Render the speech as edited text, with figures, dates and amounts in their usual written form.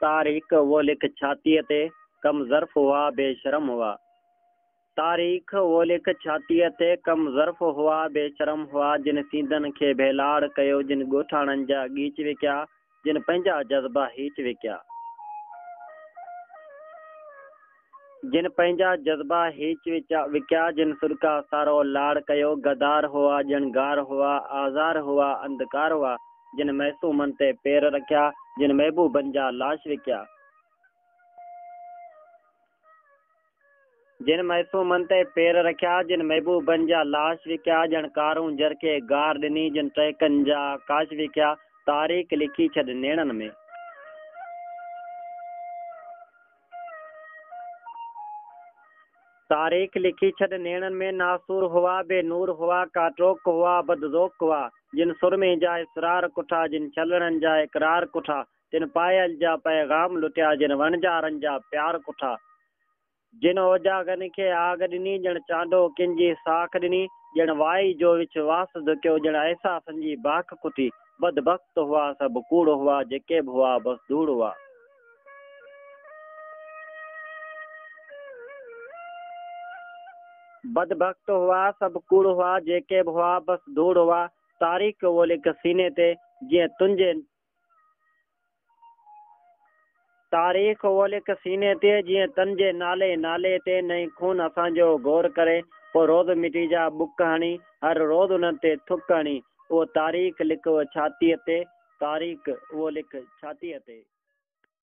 तारीख वो लिख छातीअ ते, कम ज़र्फ़ हुआ बेशरम हुआ। तारीख वो लिख छातीअ ते, कम ज़र्फ़ हुआ बेशरम हुआ। जिन सींदन खे भेलाड़ कयो, जिन ॻोठाणनि जा गीच विकिया, जिन पंहिंजा जज़्बा हीच विकिया। जिन पंहिंजा जज़्बा हीच विकिया, जिन सुरका सारो लाड़ कयो। गदार हुआ ॼण गार हुआ, आज़ार हुआ अंधकार हुआ। जिन महसूमन ते पेर रखिया, जिन महबूबन जा लाश विकिया। जिन महसूमन ते पेर रखिया, जिन महबूबन जा लाश विकिया। ॼण कारूं जर के गार ॾिनी, जिन टहकन जा काश विकिया। तारीख़ लिखी छॾ नेणन में। तारीख लिखी छॾ नेणन में, नासूर हुआ बेनूर हुआ, काटरोक हुआ बदज़ोक हुआ। जिन सुरमे जा इसरार कुठा, जिन छलड़न जा इकरार कुठा। जिन पायल जा पैगाम लुटिया, जिन वणजारन जा प्यार कुठा। जिन ओजागन खे आग ॾिनी, ॼण चांडो किंजी साख ॾिनी। ॼण वाई जो विश्वास दुकियो, ॼण एहसासन जी बाख कुटी। बदबख्त हुआ सब कूड़ हुआ, जेके बि हुआ बस धूड़ हुआ। बदबख्त हुआ सब कूड़ हुआ, जेके बि हुआ बस धूड़ हुआ। तारीख़ वो लिख सीने ते, जीअं तुंहिंजे तारीख़ वो लिख सीने ते, जीअं तंजे नाले नाले ते। नई खून असांजो गौर करे, पोइ रोज़ मिटी जा बुक हणी। हर रोज़ उन्हनि ते थुक हणी। उहो तारीख़ लिख छातीअ ते, तारीख़ वो लिख छातीअ ते।